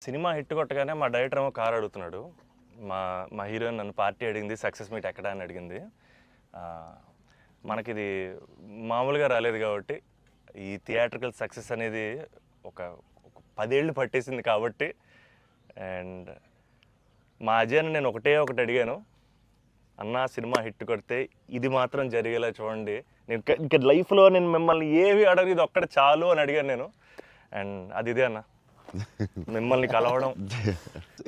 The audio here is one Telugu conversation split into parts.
సినిమా హిట్ కొట్టగానే మా డైరెక్టర్ ఏమో కార్ అడుగుతున్నాడు. మా మా హీరోయిన్ నన్ను పార్టీ అడిగింది, సక్సెస్ మీట్ ఎక్కడ అని అడిగింది. మనకిది మామూలుగా రాలేదు కాబట్టి ఈ థియేట్రికల్ సక్సెస్ అనేది ఒక 10 ఏళ్ళు పట్టేసింది కాబట్టి. అండ్ మా అజయ్ని నేను ఒకటి అడిగాను, అన్న సినిమా హిట్ కొడితే ఇది మాత్రం జరిగేలా చూడండి, నేను ఇంకా లైఫ్లో నేను మిమ్మల్ని ఏవి అడగదు, ఇది ఒక్కటి చాలు అని అడిగాను నేను. అండ్ అది ఇదే అన్న, మిమ్మల్ని కలవడం.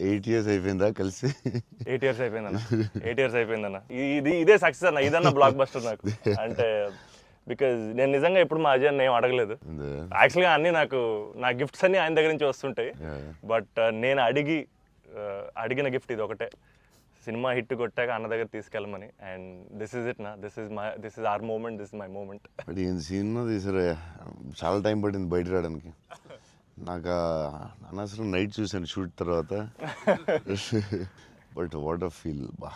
8 years అయిపోయిందా కలిసి? 8 years అయిపోయిందన్న. 8 years అయిపోయిందన్న. ఇదే సక్సెస్ అన్న, ఇదన్న బ్లాక్ బస్టర్ నాకు. అంటే బికాజ్ నేను నిజంగా ఎప్పుడు మా అజయ్ ఏం అడగలేదు. యాక్చువల్గా అన్నీ నా గిఫ్ట్స్ అన్నీ ఆయన దగ్గర నుంచి వస్తుంటాయి. బట్ నేను అడిగిన గిఫ్ట్ ఇది ఒకటే, సినిమా హిట్ కొట్టాక అన్న దగ్గర తీసుకెళ్ళమని. అండ్ దిస్ ఇస్ ఇట్ నా, this is our moment, this is my moment. But ఈయన సినిమా తీసారా, చాలా టైం పట్టింది బయట రావడానికి. నాకు అనవసరం నైట్ చూశాను షూట్ తర్వాత. బట్ వాట్ అ ఫీల్ బా.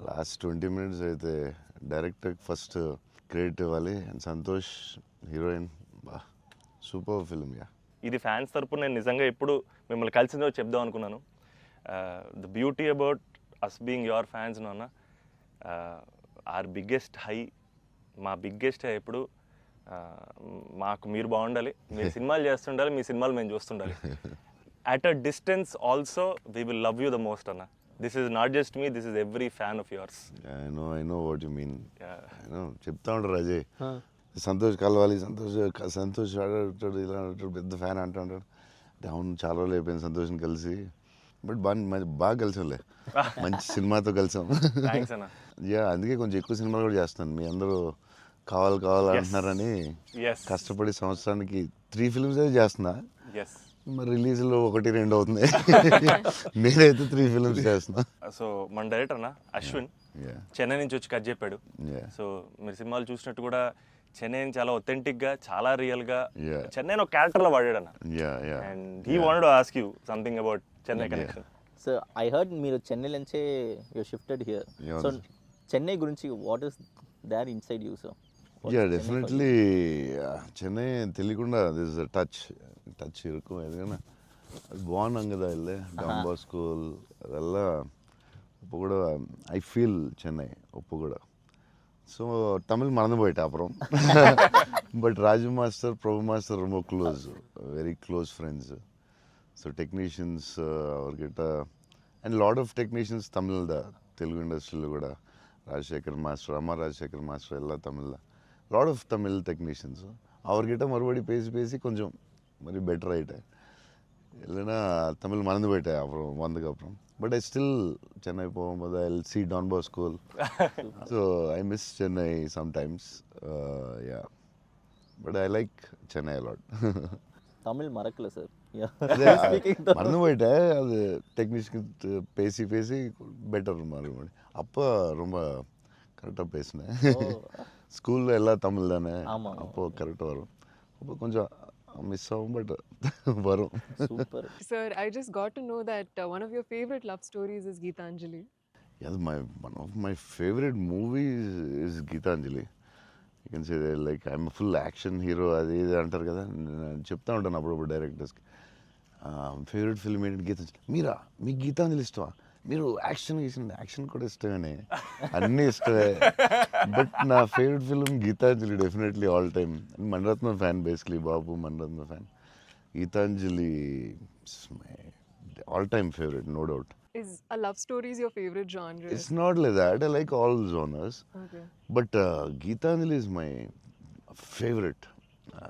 లాస్ట్ 20 minutes అయితే డైరెక్టర్ ఫస్ట్ క్రెడిట్ ఇవ్వాలి. అండ్ సంతోష్ హీరోయిన్, బా సూపర్ ఫిల్మ్. యా, ఇది ఫ్యాన్స్ తరపున నేను నిజంగా ఎప్పుడు మిమ్మల్ని కలిసిందో చెప్దాం అనుకున్నాను. The beauty about us being your fans అన్న, ఆర్ బిగ్గెస్ట్ హై, మా బిగ్గెస్ట్ హై ఎప్పుడు మాకు మీరు బాగుండాలి, మీరు సినిమాలు చేస్తుండాలి, మీ సినిమాలు మేము చూస్తుండాలి. At a distance also we will love you the most అన్న. This is not just me, this is every fan of yours. I know what you mean. చెప్తా ఉంటారు అజయ్, సంతోష్ కలవాలి, సంతోష్ ఆడాడు, ఇలా ఆడాడు, పెద్ద ఫ్యాన్ అంటాడు. అవును, చాలా రోజులు అయిపోయింది సంతోష్ని కలిసి. బట్ బాగా కలిసాంలే, మంచి సినిమాతో కలిసాం. యా, అందుకే కొంచెం ఎక్కువ సినిమాలు కూడా చేస్తాను. మీ అందరూ కావాలి అంటున్నారని కష్టపడి సంవత్సరానికి 3 films అయితే చేస్తున్నా. మరి రిలీజ్లో 1-2 అవుతుంది. నేనైతే 3 films చేస్తున్నా. సో మన డైరెక్టర్ అన్న అశ్విన్ చెన్నై నుంచి వచ్చి కట్ చెప్పాడు. సో మీరు సినిమాలు చూసినట్టు కూడా చెన్నైని చాలా ఒథెంటిక్ గా, చాలా రియల్ గా చెన్నైని ఒక క్యారెక్టర్ లో వాడాడు అన్న. And he wanted to ask you something about Chennai connection. So I heard మీరు చెన్నై నుంచే you shifted here. So Chennai గురించి what is there inside you? So yeah, definitely Chennai తెలియకుండా దిస్ టచ్ ఇరుకు. ఎందుకన్నా అది బాగున్నాం కదా, వెళ్ళే డాన్ స్కూల్ ಅದೆಲ್ಲ இப்போ கூட ஐ ஃபீல் சென்னை இப்போ கூட. ஸோ தமிழ் மறந்து போயிட்டேன் அப்புறம். But Raju master, Prabhu master ரொம்ப வெரி க்ளோஸ் ஃப்ரெண்ட்ஸு. ஸோ டெக்னீஷியన్స్ அவர்கிட்ட అండ్ లాట్ ఆఫ్ టెక్నీషియన్స్ తమిళ తెలుగు ఇండస్ట్రీలో కూడా, రాజశేఖర్ మాస్టర్, అమ్మ రాజశేఖర్ మాస్టర్ ಎಲ್ಲ తమిళ, లాట్ ఆఫ్ తమిళ్ టెక్నీషియన్స్ அவர்கிட்ட மறுபடி பேசி கொஞ்சம் మరి బెటర్ అయితే இல்லைன்னா தமிழ் மறந்து போயிட்டேன் அப்புறம் வந்ததுக்கு அப்புறம். பட் ஐ ஸ்டில் சென்னை போகும்போது I will see Don school. So I miss Chennai sometimes. Yeah, but I like Chennai a lot. Tamil மறக்கல சார், மறந்து போயிட்டேன். அது டெக்னீஷியன் பேசி பெட்டர் மறுபடி. அப்போ ரொம்ப கரெக்டாக பேசினேன். ஸ்கூலில் எல்லாம் தமிழ் தானே, அப்போது கரெக்டாக வரும். அப்போ கொஞ்சம் மிஸ் ஆகும், பட் வரும். Super. Sir, I just got to know that one of your favorite love stories is Geetanjali. Yeah, one of my favorite movies is Geetanjali. You can say that, like, I'm a full action hero. అది ఇది అంటారు కదా, నేను చెప్తా ఉంటాను అప్పుడప్పుడు డైరెక్టర్స్కి. ఫేవరెట్ ఫిల్మ్ ఏంటి? గీతాంజలి. మీకు గీతాంజలి ఇష్టమా? మీరు యాక్షన్ కూడా ఇష్టమేనే, అన్నీ ఇష్టమే. బట్ నా favourite film Geethanjali, definitely all time. Mani Ratnam fan, basically బాబు Mani Ratnam fan. Geethanjali my all time favourite, no doubt. Is a love story is your favorite genre? It's not like that. I like all genres. Okay. But Geetanjali is my favorite.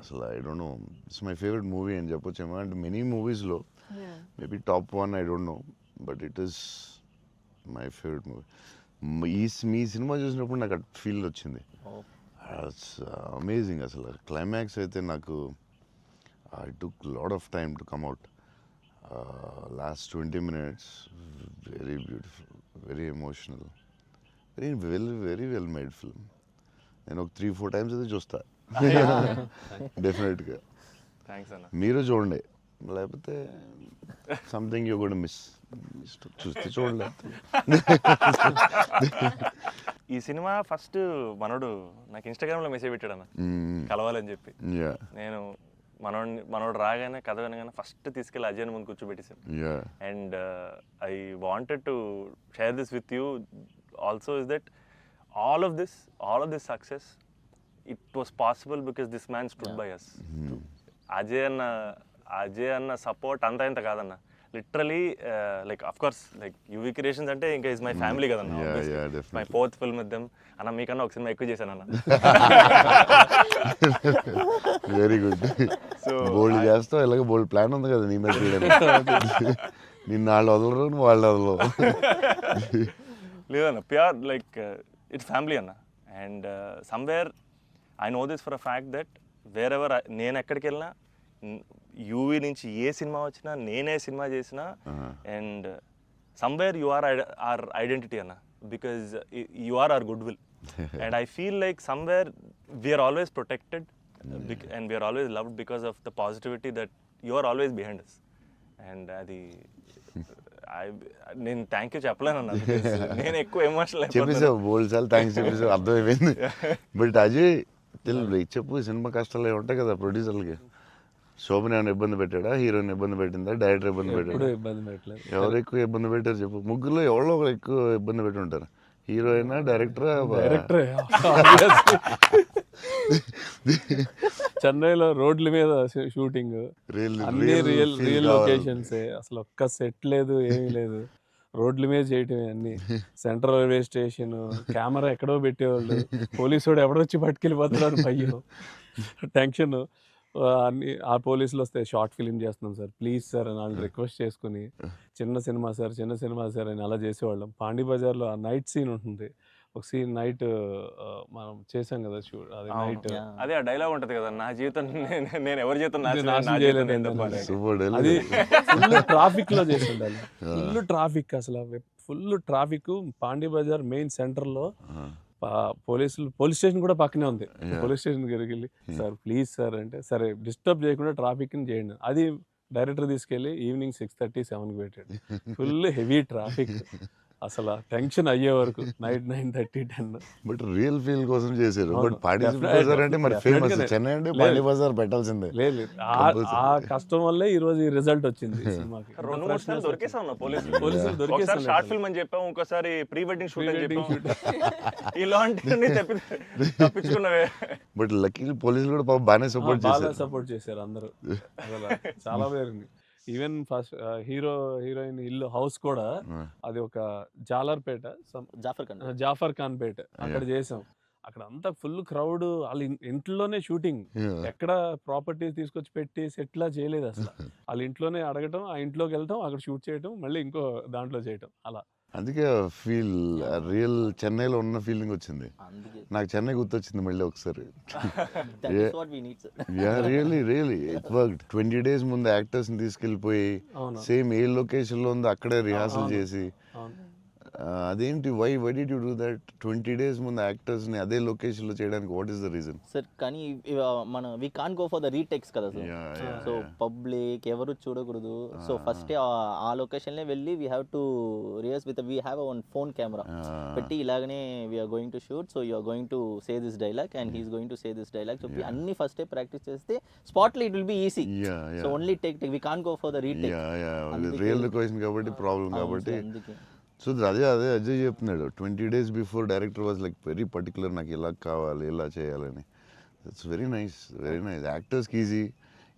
So I don't know. It's my favorite movie in Japochema. And many movies low. Yeah. Maybe top 1, I don't know. But it is my favorite movie. Me cinema చూసినప్పుడు నాకు అట్ ఫీల్ వచ్చింది. It's amazing. అసలు క్లైమాక్స్ అయితే నాకు I took lot of time to come out. Last 20 minutes, very beautiful, very emotional, very well made film. నేను ఒక 3-4 times అయితే చూస్తా డెఫినెట్గా. థ్యాంక్స్ అన్న. మీరు చూడండి, లేకపోతే సంథింగ్ యూ గోనా మిస్. చూస్తే చూడండి. ఈ సినిమా ఫస్ట్ మనోడు నాకు ఇన్స్టాగ్రామ్లో మెసేజ్ పెట్టాడు అన్న, కలవాలని చెప్పి. నేను మనోడు రాగానే కథ వినగానే ఫస్ట్ తీసుకెళ్ళి అజయ్ ముందు కూర్చోబెట్టేసాను. Yeah. And I wanted to share this with you also, is that all of this success, it was possible because this man stood by us. Ajay అన్న సపోర్ట్ అంతా ఇంత కాదన్న, literally like of course like UV creations అంటే ఇంకా ఇస్ మై ఫ్యామిలీ కదన్న. Yeah, definitely. My 4th film with them అన్న. మీకన్నా ఒక సినిమా ఎక్కువ చేశాను అన్న. Very good. బోల్డ్ చేస్తావు, ఇలాగ బోల్డ్ ప్లాన్ ఉంది కదా నీ మీద. నిన్న వాళ్ళు వదలరు, నువ్వు వాళ్ళు వదలవు. లేదన్న, ప్యూర్ లైక్ ఇట్స్ ఫ్యామిలీ అన్న. And somewhere I know this for a fact that wear ever నేను ఎక్కడికి వెళ్ళినా, యూవీ నుంచి ఏ సినిమా వచ్చినా, నేనే సినిమా చేసినా, and somewhere you are our identity అన్న, because you are our goodwill. And I feel like somewhere we're always protected and we're always loved because of the positivity that you are always behind us. And అది నేను థ్యాంక్ యూ చెప్పలేను అన్న, నేను ఎక్కువ ఎమోషనల్ చెప్పేసావు, బోల్డ్ సార్లు థ్యాంక్స్ చెప్పేసావు, అర్థమైపోయింది. బట్ అజయ్ తెలుగు చెప్పు, సినిమా కష్టాలు ఏమి ఉంటాయి కదా ప్రొడ్యూసర్లకి. శోభన్ ఏమైనా ఇబ్బంది పెట్టాడా, హీరోయిన్ ఇబ్బంది పెట్టిందా, డైరెక్టర్ ఇబ్బంది పెట్టాడా? ఇబ్బంది పెట్టలేదు. ఎవరు ఎక్కువ ఇబ్బంది పెట్టారు చెప్పు? ముగ్గురులో ఎవరో ఒకరు ఎక్కువ ఇబ్బంది పెట్టి ఉంటారు. హీరోయినా, డైరెక్టరా? చెన్నైలో రోడ్ల మీద షూటింగ్, అన్ని రియల్ లొకేషన్స్, అసలు ఒక్క సెట్ లేదు, ఏమీ లేదు, రోడ్ల మీద చేయటమే అన్ని. సెంట్రల్ రైల్వే స్టేషన్, కెమెరా ఎక్కడో పెట్టేవాళ్ళు, పోలీసు వాడు ఎవడొచ్చి పట్టుకెళ్ళిపోతున్నాడు, భయ్యం, టెన్షన్. అన్ని ఆ పోలీసులు వస్తే షార్ట్ ఫిలిం చేస్తున్నాం సార్, ప్లీజ్ సార్ అని వాళ్ళు రిక్వెస్ట్ చేసుకుని, చిన్న సినిమా సార్ అని అలా చేసేవాళ్ళం. పాండీ బజార్లో ఆ నైట్ సీన్ ఉంటుంది, ఒక సీన్ నైట్ మనం చేసాం కదా షూట్, అది నైట్. అదే ఆ డైలాగ్ ఉంటుంది కదా, నా జీవితం నేను ఎవరి జీవితం నాశనం చేయలేదు. అది ఫుల్ ట్రాఫిక్ లో చేసి ఉండాలి, ఫుల్ ట్రాఫిక్, అసలు full traffic. Pondy Bazaar main centre లో పోలీస్ స్టేషన్ కూడా పక్కనే ఉంది. పోలీస్ స్టేషన్ దగ్గరికి వెళ్ళి సార్ ప్లీజ్ సార్ అంటే, సరే డిస్టర్బ్ చేయకుండా ట్రాఫిక్ ని చేయండి. అది డైరెక్టర్ తీసుకెళ్ళి ఈవినింగ్ 6:30, 7కి పెట్టాడు. ఫుల్ హెవీ ట్రాఫిక్, అసలు టెన్షన్ అయ్యే వరకు నైట్ 9:30, 10. బట్ రియల్ ఫీల్ కోసం చేశారు. బట్ పాండీ బజార్ అంటే మరి ఫేమస్, చెన్నై అంటే పాండీ బజార్ పెట్టాల్సిందే. లేదు, ఆ కష్టం వల్లే ఈ రోజు ఈ రిజల్ట్ వచ్చింది సినిమాకి. 2-3 సార్లు దొరికేసాం పోలీసులు దొరికేసాం. షార్ట్ ఫిల్మ్ అని చెప్పాం, ఇంకోసారి ప్రీ వెడ్డింగ్ షూట్ అని చెప్పాం. ఇలాంటివన్నీ తప్పించుకున్నవే. బట్ లక్కీ పోలీసులు కూడా పాపం బాగానే సపోర్ట్ చేశారు. సపోర్ట్ చేశారు అందరూ, అసలు చాలా పేరుంది. ఈవెన్ ఫస్ట్ హీరోయిన్ ఇల్లు హౌస్ కూడా అది ఒక జాలర్పేట, జాఫర్ ఖాన్ పేట, అక్కడ చేసాం. అక్కడ అంతా ఫుల్ క్రౌడ్, వాళ్ళ ఇంట్లోనే షూటింగ్, ఎక్కడ ప్రాపర్టీస్ తీసుకొచ్చి పెట్టి సెట్లా చేయలేదు అసలు. వాళ్ళ ఇంట్లోనే అడగటం, ఆ ఇంట్లోకి వెళ్ళటం, అక్కడ షూట్ చేయటం, మళ్ళీ ఇంకో దాంట్లో చేయటం, అలా. అందుకే ఫీల్ రియల్ చెన్నైలో ఉన్న ఫీలింగ్ వచ్చింది నాకు. చెన్నై గుర్తొచ్చింది మళ్ళీ ఒకసారి. Really it worked. 20 days ముందు యాక్టర్స్ ని తీసుకెళ్ళిపోయి సేమ్ ఏ లొకేషన్ లో ఉందో అక్కడే రిహార్సల్ చేసి, అదేంటి why did you do that? 20 days ముందు యాక్టర్స్ ని అదే లొకేషన్ లో చేయడానికి what is the reason? Sir కానీ మన we can't go for the retakes కదా సార్. సో పబ్లిక్ ఎవరు చూడకూడదు. సో ఫస్ట్ ఆ లొకేషన్ లో వెళ్ళి we have to rehearse with we have one phone camera పెట్టి ఇలాగనే we're going to shoot, so you're going to say this dialogue and he's going to say this dialogue చెప్పి అన్ని ఫస్ట్ ప్రాక్టీస్ చేస్తే స్పాట్ లో it will be easy. So only take we can't go for the retake. Real location కాబట్టి ప్రాబ్లం కాబట్టి. సో అదే అజయ్ చెప్తున్నాడు, 20 days before director was like very particular, నాకు ఇలా కావాలి, ఇలా చేయాలని. ఇట్స్ వెరీ నైస్ యాక్టర్స్కి ఈజీ.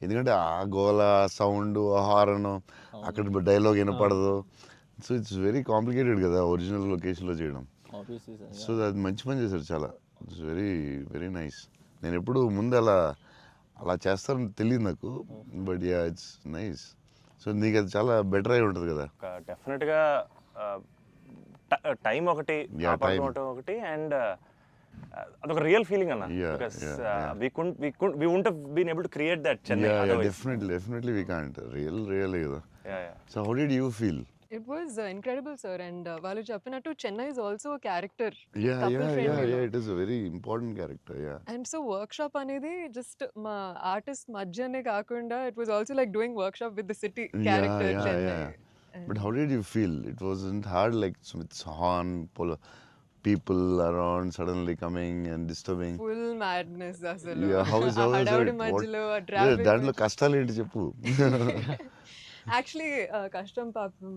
ఎందుకంటే ఆ గోల, సౌండ్, హారన్, అక్కడ డైలాగ్ వినపడదు. సో ఇట్స్ వెరీ కాంప్లికేటెడ్ కదా ఒరిజినల్ లొకేషన్లో చేయడం. సో అది మంచి పని చేశారు చాలా. It's very nice. నేను ఎప్పుడు ముందు అలా చేస్తారని తెలియదు నాకు, but yeah it's nice. So నీకు అది చాలా బెటర్ అయి ఉంటుంది కదా. డెఫినెట్గా టైం ఒకటి, ఒకటి, అండ్ అదొక రియల్ ఫీలింగ్ అన్న. Because we wouldn't have been able to create that Chennai otherwise. Definitely we can't. Real కదా. So how did you feel? It was incredible, sir. And వాళ్ళు చెప్పినట్టు Chennai is also a character. Yeah, it is a very important character. And so workshop అనేది just మా ఆర్టిస్ట్ మధ్యనే కాకుండా it was also like doing workshop with the city character Chennai. But how did you feel? It wasn't hard, like with horn, people around suddenly coming and disturbing. Full madness అసలు. Yeah, how is ఆ it? హడావుడి What- మధ్యలో ఆ Yeah, traffic దాంట్లో కష్టాలు ఏంటి చెప్పు. యాక్చువల్లీ కష్టం పాపం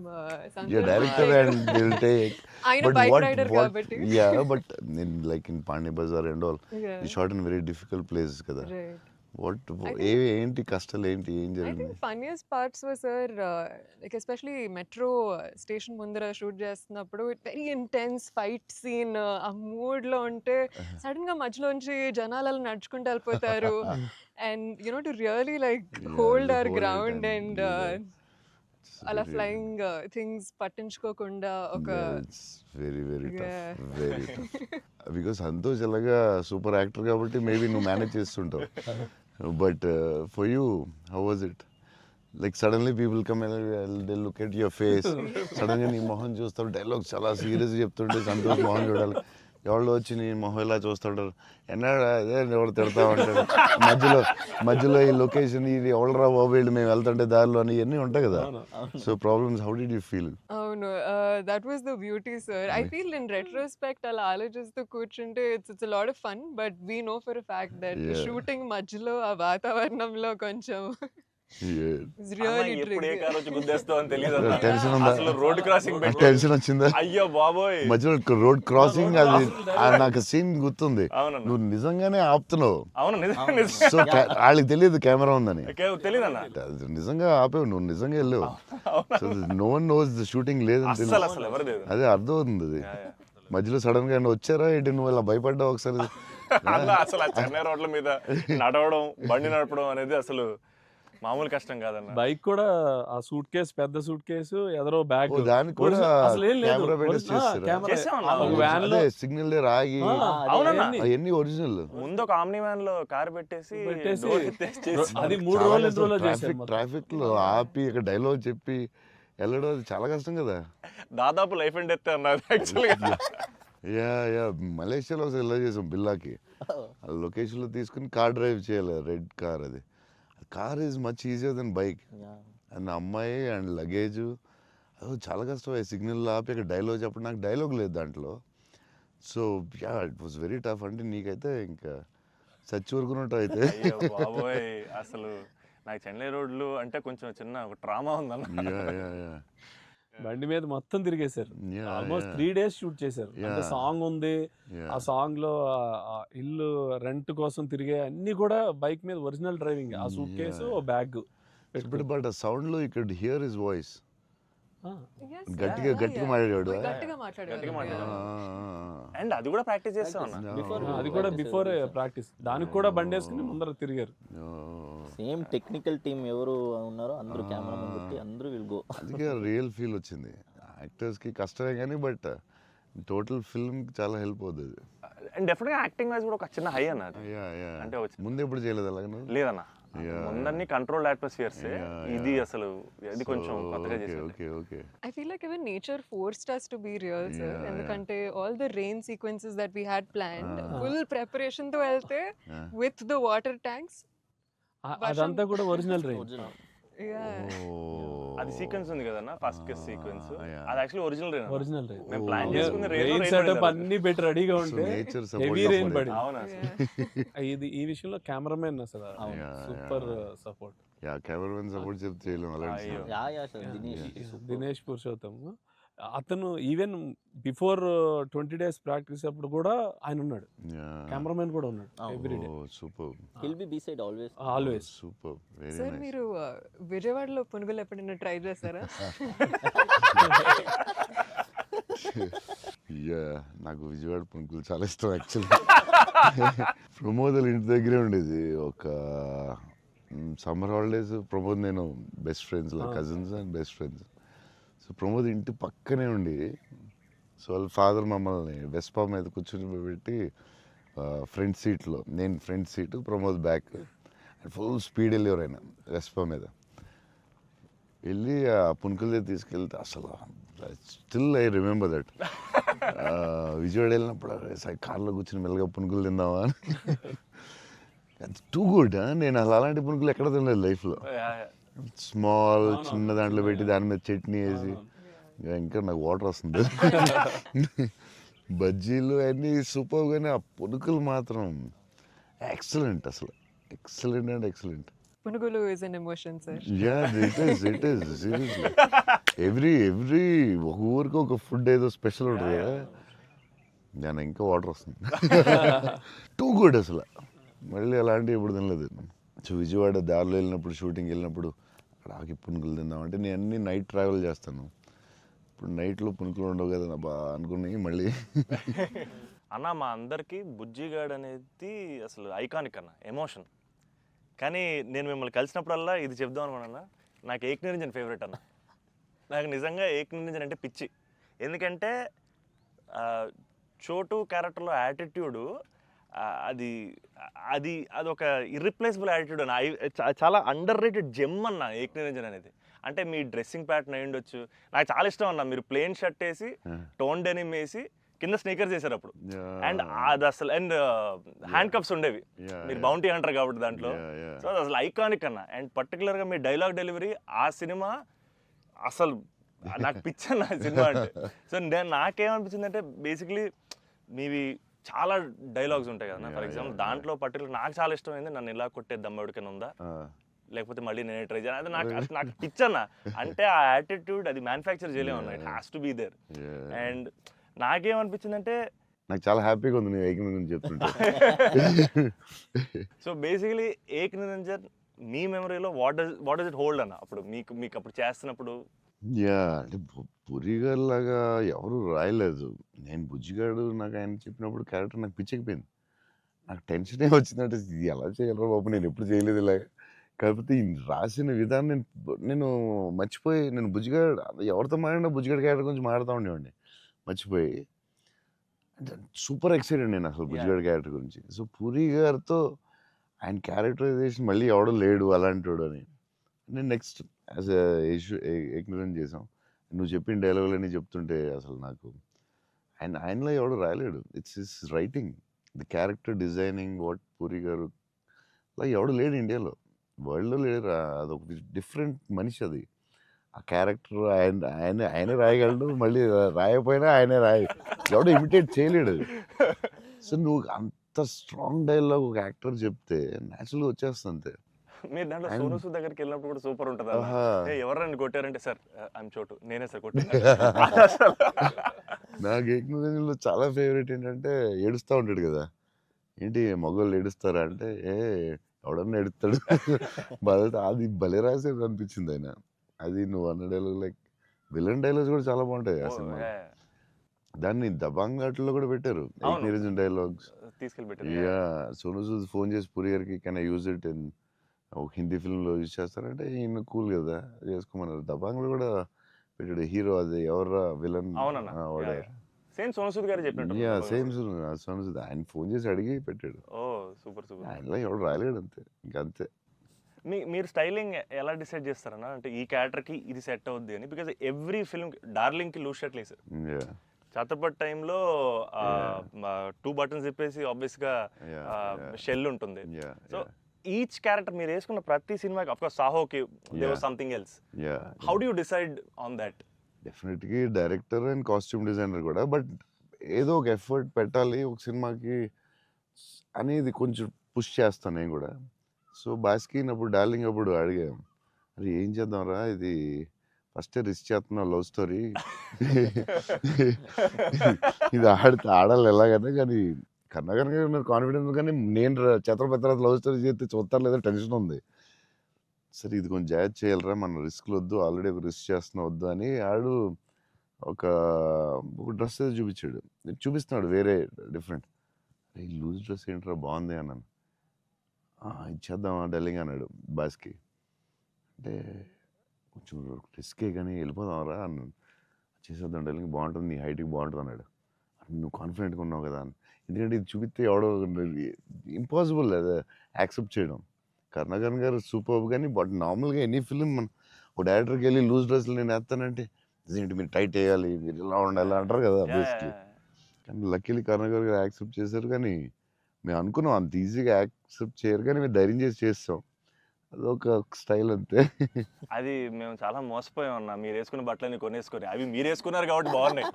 Yeah, director and they'll take. ఆయన But bike what, rider what, కాబట్టి. yeah, but in like in Pani Bazaar and all, Yeah. you shot in very difficult places కదా. Right. What, ఏంటి కష్టాలు ఏంటి, ఏం I జరిగింది? think funniest parts were, sir, like especially metro station ముందర షూట్ చేస్తున్నప్పుడు వెరీ ఇంటెన్స్ ఫైట్ సీన్ ఆ మూడ్ లో ఉంటే సడన్ గా మధ్యలోంచి జనాలు అలా నడుచుకుంటూ వెళ్ళిపోతారు and you know to really like Yeah, hold to our hold it ground and and do that. It's అలా very- ఫ్లయింగ్ థింగ్స్ పట్టించుకోకుండా ఒక Yeah, it's very very Yeah. tough, very tough. Because Santosh ఎలాగా సూపర్ యాక్టర్ కాబట్టి మేబీ నువ్వు మేనేజ్ చేస్తుంటావు. But for you how was it? Like suddenly people come they look at your face, సడన్గా నీ మొహం చూస్తారు, డైలాగ్ చాలా సీరియస్ చెప్తుంటే సంతోష్ మొహం చూడాలి. ఎవరు వచ్చి నీ మొహం ఇలా చూస్తుంటారు, ఎన్నాడు అదే ఎవరు తిడతా ఉంటారు, మధ్యలో ఈ లొకేషన్ ఇది ఎవడరా బాబు వీళ్ళు మేము వెళ్తుంటే దారిలో అని ఇవన్నీ ఉంటాయి కదా. So problems, how did you feel? అవును that was the beauty sir. I feel in retrospect అలా ఆలోచిస్తూ కూర్చుంటే it's a lot of fun but we know for a fact that Yeah. Shooting మధ్యలో ఆ వాతావరణంలో కొంచెం ఇట్స్ రియల్లీ ఎప్పుడు ఏ కార్ వచ్చి గుద్దేస్తావు అని తెలియదు Tension ఉందా? అసలు రోడ్ క్రాసింగ్ పెట్టి టెన్షన్ వచ్చిందా? అయ్యో బాబోయ్. మధ్యలో రోడ్ క్రాసింగ్ అది నాకు సీన్ గుర్తుంది. అవునన్నా. నువ్వు నిజంగానే ఆపుతున్నావు. అవును నిజం సో వాళ్ళకి తెలియదు కెమెరా ఉందని. తెలియదన్న అది నిజంగా ఆపేవు, నువ్వు నిజంగా వెళ్ళావు. So no one knows the shooting లేదని అసలు తెలియదు. అసలు ఎవరు లేదు. అదే అర్థం అవుతుంది అది. మధ్యలో సడన్ గా ఏమన్నా వచ్చారా ఏంటి, నువ్వు ఇలా భయపడ్డావు ఒకసారి? అలా అసలు ఆ చెన్నై రోడ్ల మీద నడవడం బండి నడపడం అనేది అసలు మామూలు కష్టం కాదన్న. బైక్ కూడా ఆ సూట్ కేసు, పెద్ద సూట్ కేసు, ఎదరో బ్యాగ్, ఓ, దానికి కూడా అసలు ఏం లేదు. కెమెరా పెట్టేసి చేస్తారా? చేసామన్నా. ఒక వ్యాన్ లో అదే సిగ్నల్ దగ్గర ఆగి అవునన్నా. అవన్నీ ఒరిజినల్. ముందు ఒక ఆమ్ని వ్యాన్ లో కార్ పెట్టేసి పెట్టేసి door ఎత్తేసి చేసి అది 3 రోజులు 2 రోజులు చేశారు మొత్తం. ట్రాఫిక్ లో ఆపి ఇక్కడ డైలాగ్ చెప్పి వెళ్ళడం అది చాలా కష్టం కదా. దాదాపు లైఫ్ అండ్ డెత్ అన్నారు యాక్చువల్గా. యా మలేషియాలో ఒకసారి ఇలా చేసాం బిల్లాకి. ఆ లొకేషన్లో తీసుకుని కార్ డ్రైవ్ చేయాలి, రెడ్ కార్. అది car is much easier than bike. And అమ్మాయి అండ్ లగేజ్ అది చాలా కష్టం. సిగ్నల్ ఆపి అక్కడ డైలాగ్ చెప్పడం, నాకు డైలాగ్ లేదు దాంట్లో. So yeah it was very tough. అంటే నీకైతే ఇంకా చచ్చి ఊరుకున్నట్టు అయితే. అయ్యో బాబోయ్, అసలు నాకు చెన్నై రోడ్లు అంటే కొంచెం చిన్న ఒక ట్రామా ఉందన్న. యా బండి మీద మొత్తం తిరిగేశారు. Yeah, almost yeah. 3 days shoot చేశారు. అంటే Yeah. సాంగ్ ఉంది, ఆ సాంగ్ లో ఆ ఇల్లు రెంట్ కోసం తిరిగే అన్ని కూడా బైక్ మీద ఒరిజినల్ డ్రైవింగ్. ఆ సూట్ కేసు, బ్యాగ్ బట్ ఆ సౌండ్ లో you could hear his voice. Yes, గట్టిగా yeah, గట్టిగా yeah. మాట్లాడాడు. గట్టిగా మాట్లాడారు. అండ్ అది కూడా ప్రాక్టీస్ చేస్తా ఉన్నా. అది కూడా బిఫోర్ ప్రాక్టీస్. దానికి కూడా బండి వేసుకుని ముందర తిరిగారు. సేమ్ టెక్నికల్ టీమ్ ఎవరు ఉన్నారో అందరూ కెమెరా ముందు పెట్టి అందరూ విల్ గో. అందుకే రియల్ ఫీల్ వచ్చింది. యాక్టర్స్కి కష్టమే కానీ బట్ టోటల్ ఫిల్మ్కి చాలా హెల్ప్ అవుతుంది. అండ్ డెఫినెట్ గా యాక్టింగ్ వైజ్ కూడా ఒక చిన్న హై అన్న అది. అంటే ముందు ఎప్పుడు చేయలేదు అలాగే? లేదన్న, ముందన్ని కంట్రోల్డ్ అట్మాస్ఫియర్స్. ఇది అసలు ఇది కొంచెం కొత్తగా చేశారు. Okay I feel like even nature forced us to be real, sir. Yeah, ఎందుకంటే all the rain sequences that we had planned, full preparation తో వెళ్తే with the water tanks. అదంతా కూడా ఒరిజినల్ రైన్. ఒరిజినల్. Yeah. అది సీక్వెన్స్ ఉంది కదన్న, ఫస్ట్ కిస్ సీక్వెన్స్. yeah. అది actually original rain. Original rain. మేము ప్లాన్ చేసుకున్న రెయిన్ సెటప్ అన్ని పెట్టి రెడీగా ఉంటే నేచర్ హెవీ రెయిన్ పడింది. అవునా ఇది ఈ విషయంలో కెమెరామెన్ అసలు super support. Yeah cameraman support చెప్తే చేయలేము అలాంటి. అయ్యో. యా సార్ దినేష్ పురుషోత్తం అతను ఈవెన్ బిఫోర్ 20 days ప్రాక్టీస్ అప్పుడు కూడా ఆయన ఉన్నాడు. కెమెరామెన్ కూడా ఉన్నాడు every day. Super will be beside always. Always. Super very sir nice. మీరు విజయవాడలో పునుగులు ఎప్పుడైనా ట్రై చేస్తారా? యా నాకు విజయవాడ పునుకులు చాలా ఇష్టం యాక్చువల్లీ. ప్రమోద్ ఇంటి దగ్గరే ఉండేది. ఒక సమ్మర్ హాలిడేస్ ప్రమోద్ నేను best friends, cousins and best friends. So Pramod ఇంటి పక్కనే ఉండి, సో వాళ్ళ ఫాదర్ మమ్మల్ని వెస్పా మీద కూర్చొని పెట్టి ఫ్రంట్ సీట్లో, నేను front seat, Pramod back, full speed వెళ్ళేవారు ఆయన వెస్పా మీద. వెళ్ళి ఆ పునుకుల దగ్గర తీసుకెళ్తే అసలు still I remember that. Vijayawada వెళ్ళినప్పుడు కార్లో కూర్చొని మెల్లగా పునుకులు తిందామా అని. Too good. నేను అసలు అలాంటి పునుకులు ఎక్కడ తినలేదు లైఫ్లో. స్మాల్ చిన్న దాంట్లో పెట్టి దాని మీద చట్నీ వేసి ఇంకా నాకు వాటర్ వస్తుంది. బజ్జీలు అన్నీ సూపర్, కానీ ఆ పునుకులు మాత్రం ఎక్సలెంట్, అసలు ఎక్సలెంట్ అండ్ ఎక్సలెంట్. పునుగులు is an emotion sir. It is seriously every ఒక ఊరికి ఒక ఫుడ్ ఏదో స్పెషల్ ఉంటుంది కదా, నేను ఇంకా వాటర్ వస్తుంది. టూ గుడ్ అసలు. మళ్ళీ అలాంటివి ఇప్పుడు తినలేదు. సో విజయవాడ దారిలో వెళ్ళినప్పుడు, షూటింగ్ వెళ్ళినప్పుడు అక్కడ ఆకి పునుకులు తిందామంటే నేను అన్ని నైట్ ట్రావెల్ చేస్తాను. ఇప్పుడు నైట్లో పునుకులు ఉండవు కదా బా అనుకుని మళ్ళీ. అన్న మా అందరికీ బుజ్జిగాడ్ అనేది అసలు ఐకానిక్ అన్న, ఎమోషన్. కానీ నేను మిమ్మల్ని కలిసినప్పుడల్లా ఇది చెప్దాం అనుకున్నా, నాకు ఏక్ నిరంజన్ ఫేవరెట్ అన్న. నాకు నిజంగా ఏక్ నిరంజన్ అంటే పిచ్చి. ఎందుకంటే చోటు క్యారెక్టర్లో యాటిట్యూడు అది అది అదొక ఇర్రిప్లేసబుల్ యాటిట్యూడ్ అన్న. చాలా అండర్ రేటెడ్ జెమ్ అన్న ఏక్ నిరంజన్ అనేది. అంటే మీ డ్రెస్సింగ్ ప్యాటర్న్ అయి ఉండొచ్చు, నాకు చాలా ఇష్టం అన్న. మీరు ప్లెయిన్ షర్ట్ వేసి టోన్ డెనిమ్ వేసి కింద స్నీకర్స్ చేశారు అప్పుడు, అండ్ అది అసలు, అండ్ హ్యాండ్ కప్స్ ఉండేవి. మీరు బౌంటీ హంటర్ కాబట్టి దాంట్లో. సో అది అసలు ఐకానిక్ అన్న. అండ్ పర్టికులర్గా మీ డైలాగ్ డెలివరీ ఆ సినిమా అసలు నాకు పిచ్చన్న సినిమా అంటే. సో నాకేమనిపించింది అంటే బేసిక్లీ మీవి చాలా డైలాగ్స్ ఉంటాయి కదా. ఫర్ ఎగ్జాంపుల్ దాంట్లో పర్టికులర్ నాకు చాలా ఇష్టమైంది, నన్ను ఇలా కొట్టే దమ్మడికైనా ఉందా, లేకపోతే మళ్ళీ నేనే ట్రై చేయాలి, అది నాకు పిచ్చన్న. అంటే ఆ యాటిట్యూడ్ అది మ్యానుఫ్యాక్చర్ చేయలేమన్నా, it has to be there. And నాకేమనిపించిందంటే నాకు చాలా హ్యాపీగా ఉంది నేను ఏక్ నిరంజన్ చెప్తుంటే. సో బేసికలీ ఏక్ నిరంజన్ మీ మెమరీలో వాట్ డస్ ఇట్ హోల్డ్ అన్న అప్పుడు మీకు అప్పుడు చేస్తున్నప్పుడు? అంటే పురిగారు లాగా ఎవరు రాయలేదు. నేను బుజ్జిగాడు నాకు ఆయన చెప్పినప్పుడు క్యారెక్టర్ నాకు పిచ్చెక్కిపోయింది. నాకు టెన్షనే వచ్చిందంటే ఇది ఎలా చేయగలరా బాబు, నేను ఎప్పుడు చేయలేదు ఇలాగ. కాకపోతే ఈ రాసిన విధానం నేను మర్చిపోయి, నేను బుజ్జిగాడు ఎవరితో మాట్లాడినా బుజ్జిగాడు క్యారెక్టర్ గురించి మాట్లాడుతూ ఉండేవాడిని మర్చిపోయి. అంటే సూపర్ ఎక్సైటెడ్ నేను అసలు బుజ్జిగాడు క్యారెక్టర్ గురించి. సో పూరి గారితో ఆయన క్యారెక్టరైజేషన్ మళ్ళీ ఎవడో లేడు అలాంటి అని నేను నెక్స్ట్ యాజ్ ఎగ్నరెంట్ చేసాం. నువ్వు చెప్పిన డైలాగులన్నీ చెప్తుంటే అసలు నాకు ఆయనలో ఎవడు రాయలేడు. It's his writing, the character designing, what Puri గారు అలా ఎవడు లేడు ఇండియాలో, వరల్డ్లో లేడు. అదొక డిఫరెంట్ మనిషి అది. ఆ క్యారెక్టర్ ఆయనే రాయగలడు, మళ్ళీ రాయకపోయినా ఆయనే ఎవడో ఇమిటేట్ చేయలేడు. సో నువ్వు అంత స్ట్రాంగ్ డైలాగ్ ఒక యాక్టర్ చెప్తే న్యాచురల్గా వచ్చేస్తుంది అంతే. మీరు దాంట్లో సోను సూద్ దగ్గరికి వెళ్ళినప్పుడు కూడా సూపర్ ఉంటుంది. ఎవరైనా కొట్టారంటే సార్ ఐమ్ చోటు, నేనే సార్ కొట్టాను. నాకు ఏక్ నిరంజన్లో చాలా ఫేవరెట్ ఏంటంటే ఏడుస్తూ ఉంటాడు కదా, ఏంటి మగవాళ్ళు ఏడుస్తారా అంటే ఎవడన్నా ఏడుస్తాడు బాధ. అది భలే రాసేది అనిపించింది ఆయన. అది నువ్వు అన్న డైలాగ్ లైక్ విలన్ డైలాగ్స్ కూడా చాలా బాగుంటాయి ఆ సినిమా. దాన్ని దబాంగ్ ఆటలో కూడా పెట్టారు ఏక్ నిరంజన్ డైలాగ్స్ తీసుకెళ్ళి. సోను సూద్ ఫోన్ చేసి పూరి గారికి can I use it in ఒక హిందీ ఫిల్మ్లో యూజ్ చేస్తారంటే ఈయన కూల్ కదా చేసుకోమన్నారు. దబాంగ్లో కూడా పెట్టాడు హీరో, అది ఎవరా విలన్. సేమ్ సోను సూద్ గారు చెప్పినట్టు. సేమ్ సోను సూద్ ఆయన ఫోన్ చేసి అడిగి పెట్టాడు. Super super. ఆయనలో ఎవడు రాయలేడు అంతే, ఇంకంతే. మీరు స్టైలింగ్ ఎలా డిసైడ్ చేస్తారన్నా, అంటే ఈ క్యారెక్టర్కి ఇది సెట్ అవుద్ది అని? బికాజ్ ఎవ్రీ ఫిల్మ్ డార్లింగ్కి లూజ్ షర్ట్ వేసారు, ఛత్రపతి టైంలో 2 బటన్స్ చెప్పేసి ఆబ్వియస్గా షెల్ ఉంటుంది. సో ఈచ్ క్యారెక్టర్ మీరు వేసుకున్న ప్రతి సినిమాకి, ఆఫ్ కోర్స్ సాహోకి there was something else. How do you decide on that? డెఫినెట్గా డైరెక్టర్ అండ్ కాస్ట్యూమ్ డిజైనర్ కూడా, బట్ ఏదో ఒక ఎఫర్ట్ పెట్టాలి ఒక సినిమాకి అనేది కొంచెం పుష్ చేస్తాను నేను కూడా. సో బాస్కిన్ అప్పుడు డార్లింగ్ అప్పుడు అడిగాం, అరే ఏం చేద్దాంరా, ఇది ఫస్ట్ రిస్క్ చేస్తున్నావు లవ్ స్టోరీ, ఇది ఆడాలి ఎలాగైనా. కానీ కన్నగారు నాకు కాన్ఫిడెన్స్, కానీ నేను ఛత్రపతి తర్వాత లవ్ స్టోరీ చేస్తే చూస్తారు లేదా టెన్షన్ ఉంది. సరే ఇది కొంచెం జాగ్రత్త చేయాలరా, మన రిస్క్లు వద్దు, ఆల్రెడీ ఒక రిస్క్ చేస్తున్నా వద్దు అని ఆడు ఒక డ్రెస్ ఏదో చూపించాడు, చూపిస్తున్నాడు వేరే డిఫరెంట్. అరే లూజ్ డ్రెస్ ఏంట్రా బాగుంది అన్నాను. ఇచ్చేద్దామా డార్లింగ్ అన్నాడు బాస్కి. అంటే కొంచెం రిస్కే కానీ వెళ్ళిపోదాంరా అన్నాను. చేసేద్దాం డార్లింగ్, బాగుంటుంది, నీ హైట్కి బాగుంటుంది అన్నాడు. నువ్వు కాన్ఫిడెంట్గా ఉన్నావు కదా అని. ఎందుకంటే ఇది చూపిస్తే ఎవడో ఇంపాసిబుల్ అది యాక్సెప్ట్ చేయడం. కరుణాకరన్ గారు సూపర్, కానీ బట్ నార్మల్గా ఎనీ ఫిలిం మన ఒక డైరెక్టర్కి వెళ్ళి లూజ్ డ్రెస్లు నేను వేస్తానంటే ఏంటి మీరు టైట్ వేయాలి, మీరు ఇలా ఉండాలి అంటారు కదా బేసిక్లీ. కానీ లక్కీలీ కరుణాకర్ గారు యాక్సెప్ట్ చేశారు. కానీ మేము అనుకున్నాం అంత ఈజీగా యాక్సెప్ట్ చేయరు, కానీ మేము ధైర్యం చేసి చేస్తాం. అదొక స్టైల్ అంతే. అది మేము చాలా మోసపోయాం అన్న. మీరు వేసుకున్న బట్టలన్నీ కొనేసుకొని అవి మీరు వేసుకున్నారు కాబట్టి బాగున్నాయి.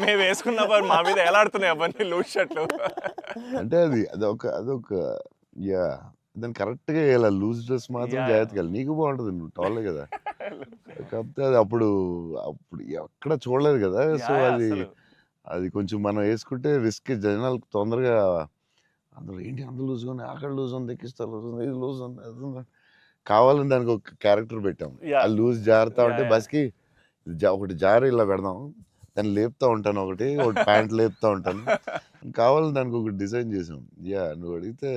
మేము వేసుకున్న మా మీద ఎలాడుతున్నాయి అవన్నీ లూజ్ షర్ట్లు. అంటే అదొక యా దాన్ని కరెక్ట్గా వేయాలి. లూజ్ డ్రెస్ మాత్రం Yeah. జాగ్రత్తగా వేయాలి. నీకు బాగుంటుంది, నువ్వు టాలే కదా. కాకపోతే అది అప్పుడు ఎక్కడ చూడలేదు కదా. సో Yeah, అది అసలు అది కొంచెం మనం వేసుకుంటే రిస్క్. జనాలకు తొందరగా అందులో ఏంటి అంత లూజ్ ఉంది, అక్కడ లూజ్ ఉంది, ఎక్కిస్తా లూజ్ ఉంది, ఇది లూజ్ ఉంది, అది ఉంది. కావాలని దానికి ఒక క్యారెక్టర్ పెట్టాం. Yeah. ఆ లూజ్ జారుతా Yeah, ఉంటే yeah. బస్కి ఒకటి జారి ఇలా పెడదాం, దాన్ని లేపుతా ఉంటాను, ఒకటి ప్యాంట్ లేపుతా ఉంటాను. కావాలని దానికి ఒకటి డిజైన్ చేసాం. యా నువ్వు అడిగితే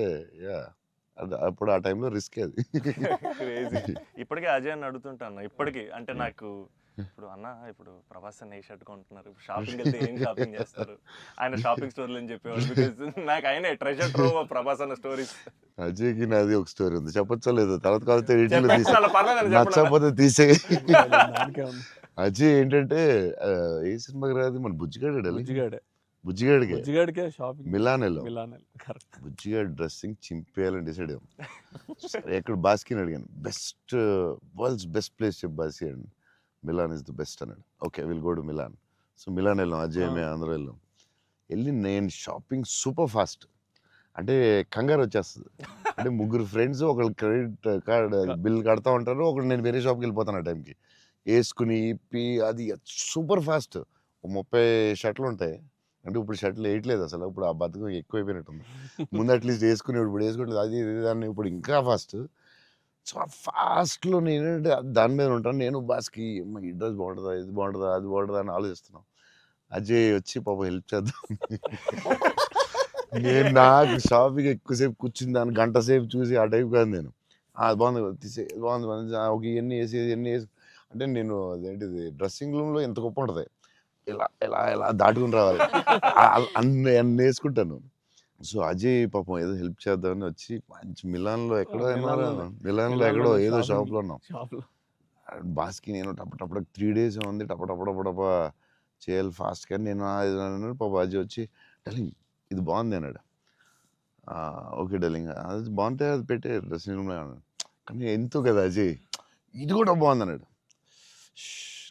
యా అది అప్పుడు ఆ టైంలో రిస్క్ అది. క్రేజీ. ఇప్పటికే అజయ్ అని అడుగుతుంటాను. ఇప్పటికీ అంటే నాకు ఇప్పుడు అన్న ఇప్పుడు ప్రభాస్ అన్న ఏ షర్ట్ కొంటున్నారు, షాపింగ్ వెళ్తే ఏం షాపింగ్ చేస్తారు, ఆయన షాపింగ్ స్టోర్లు అని చెప్పేవాడు. బికాజ్ నాకు ఆయన ట్రెజర్ ట్రోవ్ ప్రభాస్ అన్న స్టోరీస్. అజయ్కి నాది ఒక స్టోరీ ఉంది, చెప్పచ్చో లేదో తర్వాత కాకపోతే ఎడిట్లో తీసే, చెప్పేసి పర్లేదు చెప్పండి. నచ్చకపోతే తీసే. దానికే ఉంది. అజయ్ ఏంటంటే ఏ సినిమాకి రాదు మన బుజ్జిగాడే, బుజ్జిగాడే బుజ్జిగాడికి బుజ్జిగాడికే షాపింగ్ మిలాన్ వెళ్ళాం. Milan correct. బుజ్జిగాడి డ్రెస్సింగ్ చింపేయాలని డిసైడ్ అయ్యాం. సరే ఎక్కడ బాస్కిని అడిగాను, వరల్డ్స్ బెస్ట్ ప్లేస్ చెప్పు బాస్కి అండి. మిలాన్ ఇస్ ద బెస్ట్ అన్నాడు. Okay will go to Milan. So Milan వెళ్ళాం, అజయ్ మేము అందరూ వెళ్ళాం. వెళ్ళి నేను షాపింగ్ సూపర్ ఫాస్ట్, అంటే కంగారు వచ్చేస్తుంది. అంటే ముగ్గురు ఫ్రెండ్స్ ఒకళ్ళు క్రెడిట్ కార్డ్ బిల్ కడతా ఉంటారు, ఒకళ్ళు నేను వేరే షాప్కి వెళ్ళిపోతాను ఆ టైంకి. వేసుకుని ఇప్పి అది సూపర్ ఫాస్ట్. 30 షర్ట్లు ఉంటాయి. అంటే ఇప్పుడు షర్ట్లు వేయట్లేదు అసలు, ఇప్పుడు ఆ బతుకు ఎక్కువైపోయినట్టుంది. ముందు అట్లీస్ట్ వేసుకుని ఇప్పుడు వేసుకోవట్లేదు, అది దాన్ని ఇప్పుడు ఇంకా ఫాస్ట్. సో ఆ ఫాస్ట్లో నేనంటే దాని మీద ఉంటాను. నేను బాస్కి ఈ డ్రెస్ బాగుంటుందా, ఇది బాగుంటుందా, అది బాగుంటుందా అని ఆలోచిస్తున్నాం. అజయ్ వచ్చి పాప హెల్ప్ చేద్దాం. నేను నాకు షాపింగ్ ఎక్కువసేపు కూర్చుని దాన్ని గంట సేపు చూసి ఆ టైప్ కాదు నేను. అది బాగుంది తీసే, బాగుంది ఒక ఇవన్నీ వేసి ఇవన్నీ వేసి, అంటే నేను అదేంటిది డ్రెస్సింగ్ రూమ్లో ఎంత గొప్ప ఉంటుంది, ఇలా ఇలా ఇలా దాటుకుని రావాలి, అన్ని వేసుకుంటాను. సో అజయ్ పాపం ఏదో హెల్ప్ చేద్దామని వచ్చి మంచి మిలాన్లో ఎక్కడో మిలాన్లో ఎక్కడో ఏదో షాప్లో ఉన్నాం. షాప్లో బాస్కి నేను టపటపడ 3 days ఉంది, టపటపడపడప చేయాలి ఫాస్ట్. కానీ నేను అన్నాడు. పాప అజయ్ వచ్చి డార్లింగ్ ఇది బాగుంది అన్నాడు. ఓకే డార్లింగ్ అది బాగుంటే అది పెట్టే డ్రెస్సింగ్ రూమ్లో అన్నాడు. కానీ ఎంతో కదా అజయ్ ఇది కూడా బాగుంది అన్నాడు.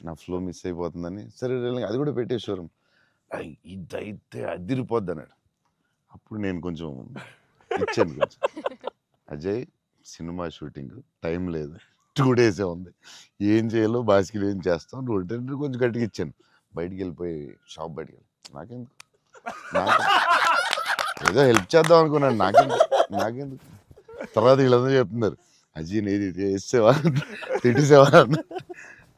నా ఫ్లో మిస్ అయిపోతుందని, సరే డార్లింగ్ అది కూడా పెట్టే షోరూమ్, ఇదైతే అదిరిపోద్ది అన్నాడు. అప్పుడు నేను కొంచెం ఇచ్చాను కొంచెం. అజయ్ సినిమా షూటింగ్ టైం లేదు, 2 days ఉంది, ఏం చేయాలో బాస్కి ఏం చేస్తాం, నువ్వు కొంచెం గట్టిగా ఇచ్చాను. బయటికి వెళ్ళిపోయి షాప్ బయటికి వెళ్ళి నాకెందుకు ఏదో హెల్ప్ చేద్దాం అనుకున్నాను, నాకెందుకు. తర్వాత వీళ్ళందరూ చెప్తున్నారు అజయ్ నేది వేసేవా తిట్టేసేవా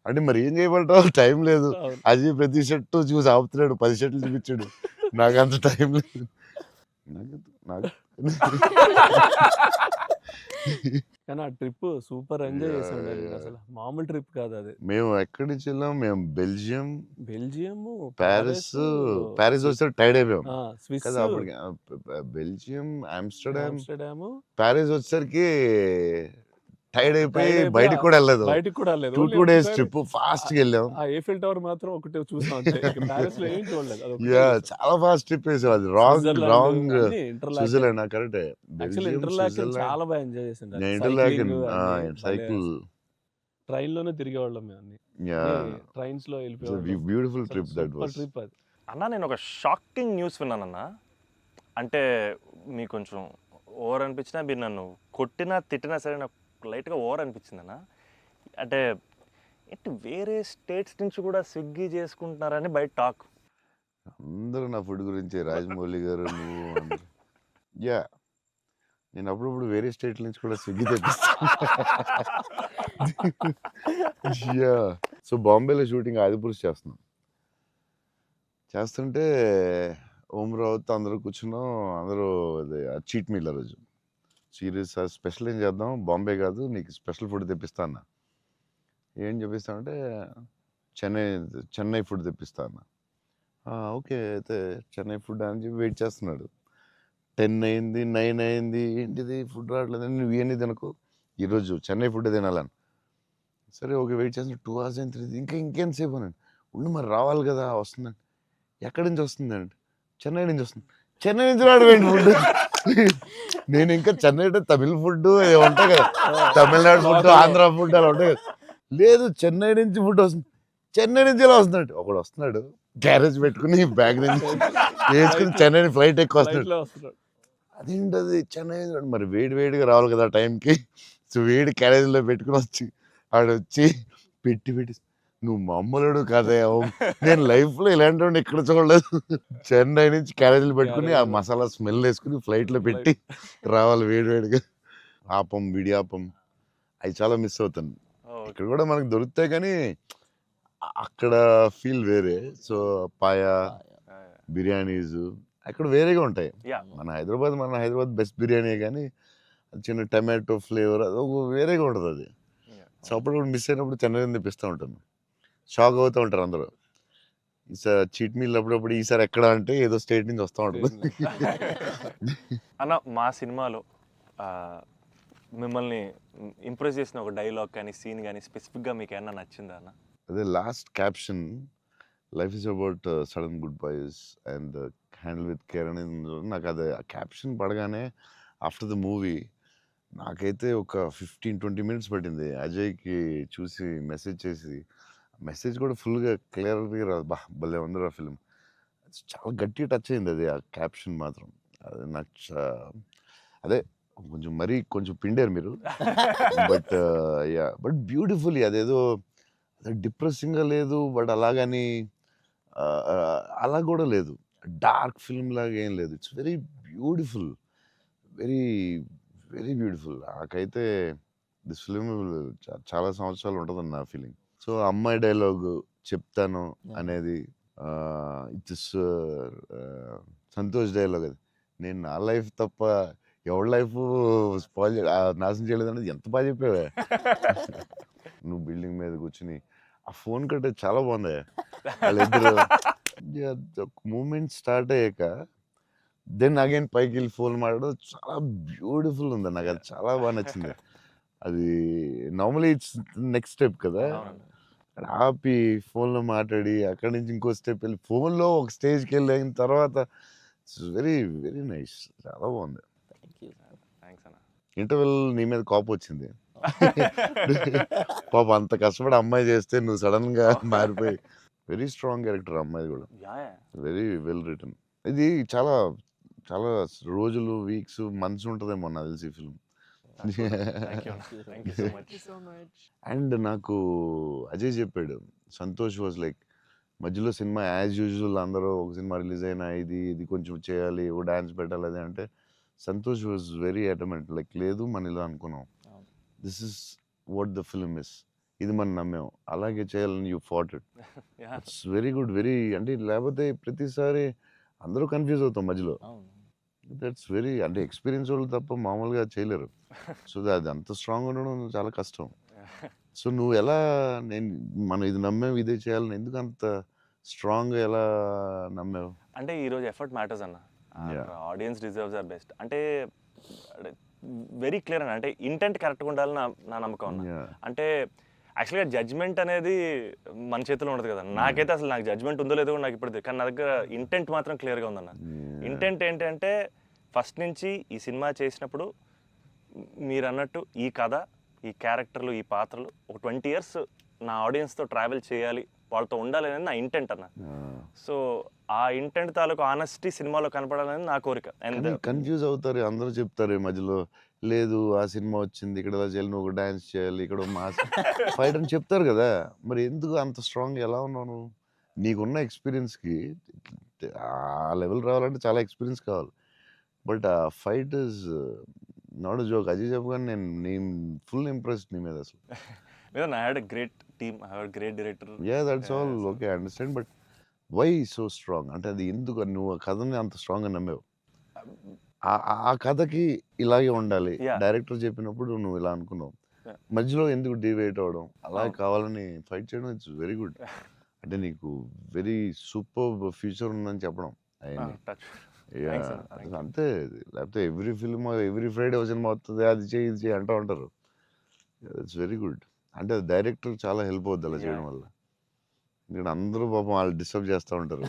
అంటే మరి ఏం చేయమంటావు, టైం లేదు. అజయ్ ప్రతి షర్టు చూసి ఆపుతున్నాడు, 10 షర్ట్లు చూపించాడు, నాకు అంత టైం లేదు. నాకు కానీ ఆ ట్రిప్ సూపర్ ఎంజాయ్ చేసాడు అసలు, మామూలు ట్రిప్ కాదు అది. మేము ఎక్కడి నుంచి వెళ్ళాం, మేము బెల్జియం, ప్యారిస్ వస్తే టైర్డ్ అయిపోయాం స్విస్ కదా అప్పటికి. బెల్జియం, ఆమ్స్టర్డామ్, ఆమ్స్టర్డామ్, ప్యారిస్ వచ్చేసరికి టైర్డ్ అయిపోయి బయటికి కూడా వెళ్ళలేదు. 2 days ట్రిప్ ఫాస్ట్ గా వెళ్ళాం. ఆ ఏఫిల్ టవర్ మాత్రం ఒకటి చూసాం, ప్యారిస్ లో ఏం చూడలేదు. చాలా ఫాస్ట్ ట్రిప్ వేసాం. అది రాంగ్ స్విట్జర్లాండ్ కరెక్ట్. చాలా బాగా ఎంజాయ్ చేసాం. సైకిల్ ట్రైన్ లోనే తిరిగేవాళ్ళం మేము అన్ని, ట్రైన్స్ లో వెళ్ళిపోయాం. Beautiful trip that was. Trip అది. అన్న నేను ఒక షాకింగ్ న్యూస్ విన్నానన్న. అంటే మీకు కొంచెం ఓవర్ అనిపించినా, మీరు నన్ను కొట్టినా తిట్టినా సరే నాకు లైట్గా ఓవర్ అనిపించింది అన్న. అంటే ఏంటి వేరే స్టేట్స్ నుంచి కూడా స్విగ్గీ చేసుకుంటున్నారని బయట టాక్. అందరూ నా ఫుడ్ గురించి రాజమౌళి గారు నువ్వు యా నేను అప్పుడప్పుడు వేరే స్టేట్ నుంచి కూడా స్విగ్గీ తెప్పిస్తాను. యా సో బాంబేలో షూటింగ్ ఆదిపురుష్ చేస్తుంటే ఓం రావుతో అందరూ కూర్చున్నాం. అందరూ అదే చీట్ మీల్ ఆ రోజు సీరియస్ స్పెషల్ ఏం చేద్దాం, బాంబే కాదు నీకు స్పెషల్ ఫుడ్ తెప్పిస్తా అన్న. ఏం చెప్పిస్తానంటే చెన్నై ఫుడ్ తెప్పిస్తా అన్న. ఓకే అయితే చెన్నై ఫుడ్ అని చెప్పి వెయిట్ చేస్తున్నాడు. 10 అయింది, 9 అయింది, ఏంటిది ఫుడ్ రావట్లేదు, నువ్వు ఇవన్నీ తినకు, ఈరోజు చెన్నై ఫుడ్ తినాలని. సరే ఓకే వెయిట్ చేస్తున్నా. 2 hours అయింది, ఇంకెంతసేపు అనండి. ఉండి మరి రావాలి కదా, వస్తుందండి. ఎక్కడి నుంచి వస్తుందండి? చెన్నై నుంచి వస్తుంది. చెన్నై నుంచి రావడం ఫుడ్. నేను ఇంకా చెన్నై అంటే తమిళ ఫుడ్ ఉంటాయి కదా, తమిళనాడు ఫుడ్, ఆంధ్ర ఫుడ్ అలా ఉంటాయి కదా. లేదు చెన్నై నుంచి ఫుడ్ వస్తుంది. చెన్నై నుంచి ఎలా వస్తున్నాడు? ఒకడు వస్తున్నాడు గ్యారేజ్ పెట్టుకుని బ్యాగ్ నుంచి వేసుకుని చెన్నై ఫ్లైట్ ఎక్కువ వస్తున్నాడు. ఫ్లైట్లో వస్తున్నాడు. అదేంటది చెన్నై మరి వేడి వేడిగా రావాలి కదా టైంకి. సో వేడి క్యారేజ్లో పెట్టుకుని వచ్చి ఆడొచ్చి పెట్టి నువ్వు మామూలుడు కదా, నేను లైఫ్లో ఇలాంటి వాడిని ఎక్కడ చూడలేదు. చెన్నై నుంచి క్యారేజీలు పెట్టుకుని ఆ మసాలా స్మెల్ వేసుకుని ఫ్లైట్లో పెట్టి రావాలి వేడి వేడిగా. ఆపం, విడియాపం అవి చాలా మిస్ అవుతాను. ఇక్కడ కూడా మనకు దొరుకుతాయి కానీ అక్కడ ఫీల్ వేరే. సో పాయా, బిర్యానీస్ అక్కడ వేరేగా ఉంటాయి. మన హైదరాబాద్ బెస్ట్ బిర్యానీ, కానీ చిన్న టమాటో ఫ్లేవర్ అది ఒక వేరేగా ఉంటుంది అది. సో అప్పుడు మిస్ అయినప్పుడు చెన్నై తెప్పిస్తూ ఉంటాను. షాక్ అవుతూ ఉంటారు అందరూ. ఈసారి చీట్ మీల్ అప్పుడప్పుడు ఈసారి ఎక్కడ అంటే ఏదో స్టేట్ నుంచి వస్తూ ఉంటుంది. అన్న మా సినిమాలో మిమ్మల్ని ఇంప్రెస్ చేసిన ఒక డైలాగ్ కానీ సీన్ కానీ స్పెసిఫిక్గా మీకు ఏమన్నా నచ్చిందా అన్న? అదే last caption, life is about sudden goodbyes and handle with care అని. నాకు అది క్యాప్షన్ పడగానే ఆఫ్టర్ ద మూవీ నాకైతే ఒక 15-20 మినిట్స్ పట్టింది అజయ్కి చూసి మెసేజ్ చేసి. మెసేజ్ కూడా ఫుల్గా క్లియర్గా రాదు. భలే ఉంది ఆ ఫిల్మ్. చాలా గట్టిగా టచ్ అయింది అది, ఆ క్యాప్షన్ మాత్రం. అది నాకు అదే కొంచెం పిండారు మీరు. బట్ బ్యూటిఫుల్లీ అదేదో డిప్రెసింగ్గా లేదు, బట్ అలాగని అలా కూడా లేదు, డార్క్ ఫిల్మ్ లాగా ఏం లేదు. It's very beautiful, very very beautiful. నాకైతే దిస్ ఫిల్మ్ చాలా సంవత్సరాలు ఉంటుందని నా ఫీలింగ్. సో అమ్మాయి డైలాగు చెప్తాను అనేది ఇట్స్ సంతోష్ డైలాగ్. అది నేను నా లైఫ్ తప్ప ఎవరి లైఫ్ స్పాయిల్ నాశనం చేయలేదు అనేది ఎంత బాగా చెప్పావే. నువ్వు బిల్డింగ్ మీద కూర్చుని ఆ ఫోన్ కట్టే చాలా బాగుంది. వాళ్ళిద్దరు మూమెంట్ స్టార్ట్ అయ్యాక దెన్ అగైన్ పైకి వెళ్ళి ఫోన్ మాట్లాడడం చాలా బ్యూటిఫుల్ ఉంది. నాకు అది చాలా బాగా నచ్చింది. అది నార్మలీ ఇట్స్ నెక్స్ట్ స్టెప్ కదా, ఆపి ఫోన్లో మాట్లాడి అక్కడి నుంచి ఇంకో స్టెప్ వెళ్ళి ఫోన్లో ఒక స్టేజ్కి వెళ్ళిన తర్వాత ఇట్స్ వెరీ వెరీ నైస్. చాలా బాగుంది. థ్యాంక్స్ అన్న. ఇంటర్వెల్ నీ మీద కోపం వచ్చింది పాప, అంత కష్టపడి అమ్మాయి చేస్తే నువ్వు సడన్ గా మారిపోయి. వెరీ స్ట్రాంగ్ క్యారెక్టర్ అమ్మాయి కూడా, వెరీ వెల్ రిటర్న్. ఇది చాలా చాలా రోజులు, వీక్స్, మంత్స్ ఉంటుందేమో నాకు తెలిసి ఫిల్మ్. అండ్ నాకు అజయ్ చెప్పాడు, సంతోష్ వాజ్ లైక్ మధ్యలో సినిమా యాజ్ యూజువల్ అందరూ ఒక సినిమా రిలీజ్ అయినా ఇది కొంచెం చేయాలి, ఓ డాన్స్ పెట్టాలి అది అంటే, సంతోష్ వాజ్ వెరీ అటమెంట్ లైక్ లేదు మన ఇలా అనుకున్నాం, this is what the film is, ఇది మనం నమ్మాం, అలాగే చేయాలని you fat it. It's very good, very అంటే లేకపోతే ప్రతిసారి అందరూ కన్ఫ్యూజ్ అవుతాం మధ్యలో. దట్స్ వెరీ అంటే ఎక్స్పీరియన్స్ వాళ్ళు తప్ప మామూలుగా చేయలేరు. సో అది అంత స్ట్రాంగ్ ఉండడం చాలా కష్టం. సో నువ్వు ఎలా మనం ఇది నమ్మావు ఇదే చేయాలని ఎందుకు అంత స్ట్రాంగ్గా ఎలా నమ్మావు? అంటే ఈరోజు ఎఫర్ట్ మ్యాటర్స్ అన్న. ఆడియన్స్ డిజర్వ్స్ ఆర్ బెస్ట్ అంటే వెరీ క్లియర్ అన్న. అంటే ఇంటెంట్ కరెక్ట్గా ఉండాలని నా నమ్మకం అన్న. అంటే యాక్చువల్గా జడ్జ్మెంట్ అనేది మన చేతిలో ఉండదు కదా. నాకైతే అసలు నాకు జడ్జ్మెంట్ ఉందో లేదో నాకు ఇప్పుడు, కానీ నా దగ్గర ఇంటెంట్ మాత్రం క్లియర్గా ఉందన్న. ఇంటెంట్ ఏంటంటే ఫస్ట్ నుంచి ఈ సినిమా చేసినప్పుడు మీరు అన్నట్టు ఈ కథ, ఈ క్యారెక్టర్లు, ఈ పాత్రలు ఒక 20 years నా ఆడియన్స్తో ట్రావెల్ చేయాలి, వాళ్ళతో ఉండాలి అనేది నా ఇంటెంట్ అన్న. సో ఆ ఇంటెంట్ తాలూకు ఆనెస్టీ సినిమాలో కనపడాలని నా కోరిక. అండ్ కన్ఫ్యూజ్ అవుతారు అందరూ, చెప్తారు మధ్యలో లేదు ఆ సినిమా వచ్చింది ఇక్కడ ఇలా చేయాలి, నువ్వు డాన్స్ చేయాలి, ఇక్కడ మాస్ ఫైట్ అని చెప్తారు కదా. మరి ఎందుకు అంత స్ట్రాంగ్ ఎలా ఉన్నావు నువ్వు? నీకున్న ఎక్స్పీరియన్స్కి ఆ లెవెల్ రావాలంటే చాలా ఎక్స్పీరియన్స్ కావాలి. బట్ ఆ fight is not joke. Ajay చెప్పగానే నేను ఫుల్ ఇంప్రెస్డ్ నీ మీద అసలు. I had a great team, I had great director. Yeah that's all okay, I understand. But why so strong అంటే అది ఎందుకు నువ్వు ఆ కథని అంత స్ట్రాంగ్గా నమ్మావు? ఆ కథకి ఇలాగే ఉండాలి, డైరెక్టర్ చెప్పినప్పుడు నువ్వు ఇలా అనుకున్నావు, మధ్యలో ఎందుకు డివైట్ అవ్వడం, అలా కావాలని ఫైట్ చేయడం ఇట్స్ వెరీ గుడ్. అంటే నీకు వెరీ సూపర్ ఫ్యూచర్ ఉందని చెప్పడం అంతే. లేకపోతే every film every Friday cinema వస్తుంది, అది చేయి ఇది చేయి అంటూ ఉంటారు. It's very good. అంటే డైరెక్టర్ చాలా హెల్ప్ అవుద్ది అలా చేయడం వల్ల. ఎందుకంటే అందరూ పాపం వాళ్ళు డిస్టర్బ్ చేస్తూ ఉంటారు.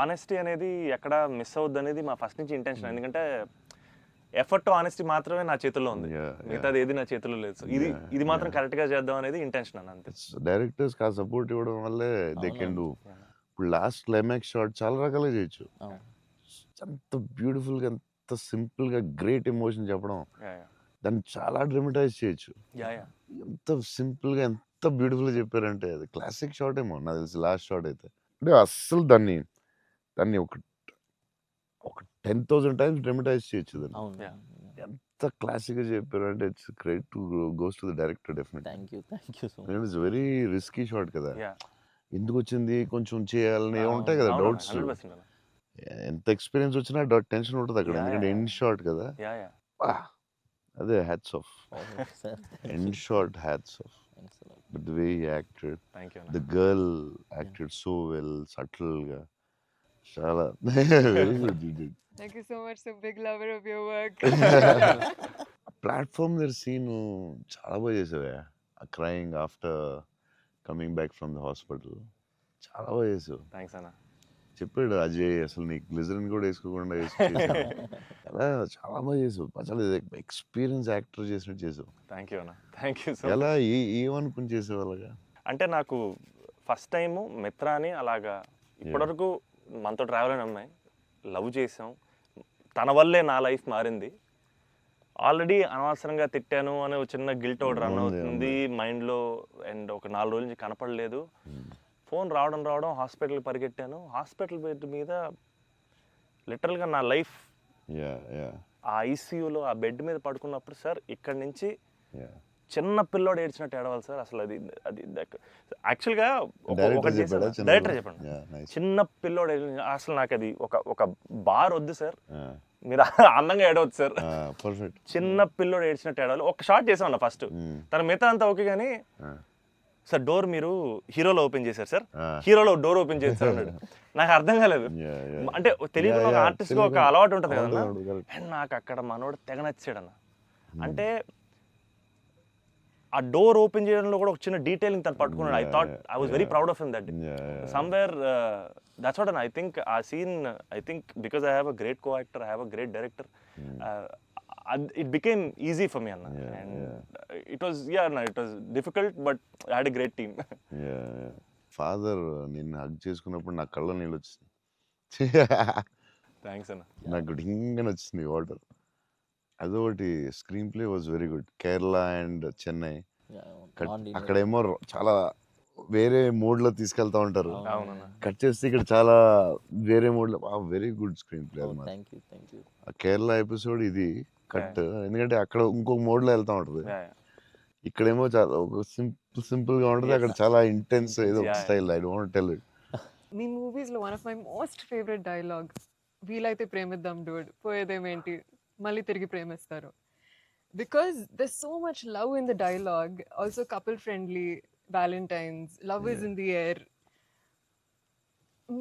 ఆనెస్టీ అనేది ఎక్కడ మిస్ అవుద్ది అనేది మా ఫస్ట్ నుంచి ఇంటెన్షన్. ఎందుకంటే ఎఫర్ట్ ఆనెస్టీ మాత్రమే నా చేతుల్లో ఉంది, Yeah, మిగతాది ఏది నా చేతుల్లో లేదు. సో ఇది మాత్రం కరెక్ట్గా చేద్దాం అనేది ఇంటెన్షన్ అన్న, అంతే. డైరెక్టర్స్ ఆ సపోర్ట్ ఇవ్వడం వల్లే దే కెన్ డూ. ఇప్పుడు లాస్ట్ క్లైమాక్స్ షాట్ చాలా రకాలుగా చేయొచ్చు. అంత బ్యూటిఫుల్గా, అంత సింపుల్గా గ్రేట్ ఎమోషన్ చెప్పడం, దాన్ని చాలా డ్రమటైజ్ చేయొచ్చు. ఎంత సింపుల్గా, ఎంత బ్యూటిఫుల్గా చెప్పారంటే అది క్లాసిక్ షాట్ ఏమో నాకు తెలిసి లాస్ట్ షాట్ అయితే. అంటే అస్సలు దాన్ని ఒక 10,000 టైమ్స్ డ్రమటైజ్ చేయొచ్చు దాన్ని. అవును. ఎంత క్లాసిక్గా చెప్పారు అంటే it's great to goes to the director definitely. Thank you so much. It's very risky shot కదా, Yeah. ఎందుకు వచ్చింది కొంచెం చేయాలని ఉంటాయి కదా అవును, డౌట్స్. 100% అన్న. ఎంత ఎక్స్పీరియన్స్ వచ్చినా టెన్షన్ ఉంటుంది అక్కడ, Yeah, ఎందుకంటే yeah. ఎండ్ షాట్ కదా. Yeah. అదే hats off, sir end shot hats off. But the way he acted, Thank you. the girl acted so well, subtle గా, చాలా very good you did. Thank you so much. So big lover of your work. Platform దగ్గర సీన్ చాలా బాగా చేసావే, crying after coming back from the hospital, చాలా బాగా చేసావు. థ్యాంక్స్ అన్న. చెప్పాడు అజయ్, అసలు నీకు గ్లిజరిన్ కూడా వేసుకోకుండా చాలా చాలా బాగా చేసావు, చాలా ఎక్స్పీరియన్స్ యాక్టర్ చేసినట్టు చేసావు. థ్యాంక్ యూ అన్న, థ్యాంక్ యూ సో ఎలా ఏమనుకుని చేసావు అలాగా? అంటే నాకు ఫస్ట్ టైము మిత్రాని అలాగా ఇప్పటివరకు మనతో ట్రావెల్ అయిన అమ్మాయి లవ్ చేసాం, తన వల్లే నా లైఫ్ మారింది. ఆల్రెడీ అనవసరంగా తిట్టాను అనే ఒక చిన్న గిల్ట్ ఒకటి రన్ అవుతుంది మైండ్లో. అండ్ ఒక 4 రోజుల నుంచి కనపడలేదు. ఫోన్ రావడం హాస్పిటల్కి పరిగెట్టాను. హాస్పిటల్ బెడ్ మీద లిటరల్గా నా లైఫ్ ఆ ఐసీయూలో ఆ బెడ్ మీద పడుకున్నప్పుడు, సార్ ఇక్కడి నుంచి చిన్న పిల్లోడు ఏడ్చినట్టు ఏడవాలి సార్. అసలు అది అది యాక్చువల్గా డైరెక్టర్ చెప్పండి, చిన్న పిల్లోడు అసలు నాకు అది ఒక బార్ వద్దు సార్, మీరు అందంగా ఏడవద్దు సార్, చిన్న పిల్లోడు ఏడ్చినట్టు ఏడవాలి. ఒక షాట్ చేసామన్న ఫస్ట్, తన మిగతా అంతా ఓకే కానీ సార్ డోర్ మీరు హీరోలో ఓపెన్ చేశారు సార్, హీరోలో డోర్ ఓపెన్ చేశారు అన్నాడు. నాకు అర్థం కాలేదు. అంటే తెలియకుండా ఒక ఆర్టిస్ట్గా ఒక అలవాటు ఉంటుంది కదన్నా. అండ్ నాకు అక్కడ మనోడు తెగ నచ్చాడన్న. అంటే ఆ డోర్ ఓపెన్ చేయడంలో కూడా ఒక చిన్న డీటెయిలింగ్ తను పట్టుకున్నాడు. I was very proud of him that somewhere. That's what I think ఆ scene, I think because I have a great co actor, I have a great director, it became easy for me, Anna. And it was difficult, but I had a great team. Father నిన్ను హగ్ చేసుకున్నప్పుడు నా కళ్ళ నీళ్ళు వచ్చింది. థ్యాంక్స్ అన్న. నాకు డింగని వచ్చింది వాటర్. అదొకటి screen play was very good. Kerala and Chennai అక్కడేమో చాలా వేరే మోడ్ లో తీసుకెళ్తా ఉంటారు, కట్ చేస్తే ఇక్కడ చాలా వేరే మోడ్ లో. వెరీ గుడ్ స్క్రీన్ ప్లే అది. ఆ కేరళ ఎపిసోడ్ ఇది కట్, ఎందుకంటే అక్కడ ఇంకొక మోడ్ లో వెళ్తా ఉంటది, ఇక్కడేమో చాలా ఒక సింపుల్ గా ఉంటది, అక్కడ చాలా ఇంటెన్స్ ఏదో style. I don't tell it. మీ మూవీస్ లో one of my most favourite dialogue, వీలైతే ప్రేమిద్దాం డూడ్, పోయేదేమేంటి మళ్ళీ తిరిగి ప్రేమిస్తారు. Because there so much love in the dialogue, also couple friendly, valentines, love is in the air.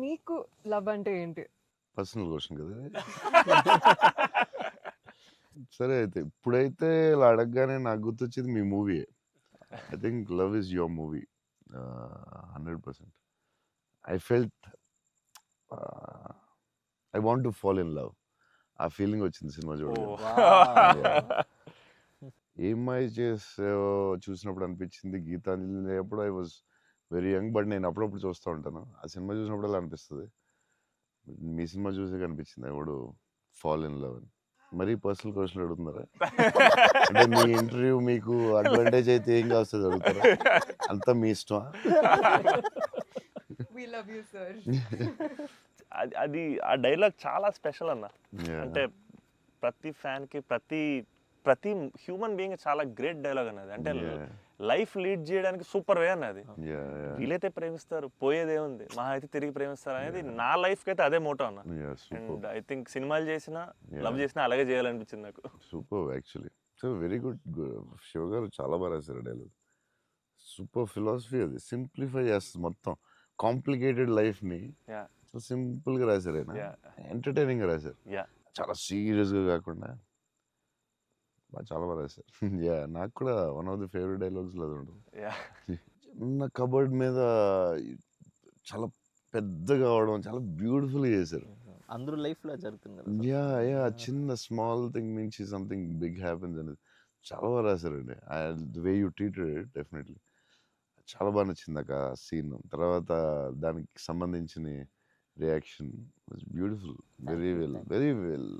మీకు లవ్ అంటే ఏంటి? పర్సనల్ క్వశ్చన్ కదా. సరే అయితే ఇప్పుడైతే ఇలా అడగగానే నాకు గుర్తొచ్చింది మీ movie. I think love is your movie 100%. I felt I want to fall in love. ఆ ఫీలింగ్ వచ్చింది సినిమా చూడగానే. ఏమై చేసావో చూసినప్పుడు అనిపించింది, గీతాంజలి అప్పుడు I was very young, but నేను అప్పుడప్పుడు చూస్తూ ఉంటాను. ఆ సినిమా చూసినప్పుడు అలా అనిపిస్తుంది. మీ సినిమా చూసే కనిపించింది I would fall in love అని. మరీ పర్సనల్ క్వశ్చన్ అడుగుతున్నారా? అంటే మీ ఇంటర్వ్యూ మీకు అడ్వాంటేజ్ అయితే ఏం కాస్తుంది అడుగుతారా? అంతా మీ ఇష్టమా? We love you, sir. అది ఆ డైలాగ్ చాలా స్పెషల్ అన్న. అంటే ప్రతి ఫ్యాన్కి, ప్రతి హ్యూమన్ బీయింగ్ చాలా గ్రేట్ డైలాగ్ అన్నది. అంటే లైఫ్ లీడ్ చేయడానికి సూపర్ వే అన్నది. వీలైతే ప్రేమిస్తారు, పోయేదేముంది, మా అయితే తిరిగి ప్రేమిస్తారు అనేది నా లైఫ్ కి అయితే అదే మోటో అన్న. అండ్ ఐ థింక్ సినిమాలు చేసినా లవ్ చేసినా అలాగే చేయాలనిపించింది నాకు. Super actually. So very good. Shiva గారు చాలా బాగా రాశారు డైలాగ్. సూపర్ ఫిలాసఫీ అది. సింప్లిఫై చేస్తుంది మొత్తం కాంప్లికేటెడ్ లైఫ్ని. సో సింపుల్గా రాశారు ఆయన, ఎంటర్టైనింగ్గా రాశారు, చాలా సీరియస్గా కాకుండా చాలా బాగా రాశారు. నాకు కూడా one of the favourite dialogues అది ఉంటుంది. చిన్న కబర్డ్ మీద చాలా పెద్దగా అవడం చాలా బ్యూటిఫుల్గా చేశారు. అందరూ లైఫ్లో జరుగుతుంది కదా sir. యా యా చిన్న స్మాల్ థింగ్ నుంచి సంథింగ్ బిగ్ హ్యాపెన్స్ అనేది చాలా బాగా రాశారండి. The way you treated it definitely చాలా బాగా నచ్చింది ఆ సీన్. తర్వాత దానికి సంబంధించిన reaction beautiful, very well, very well.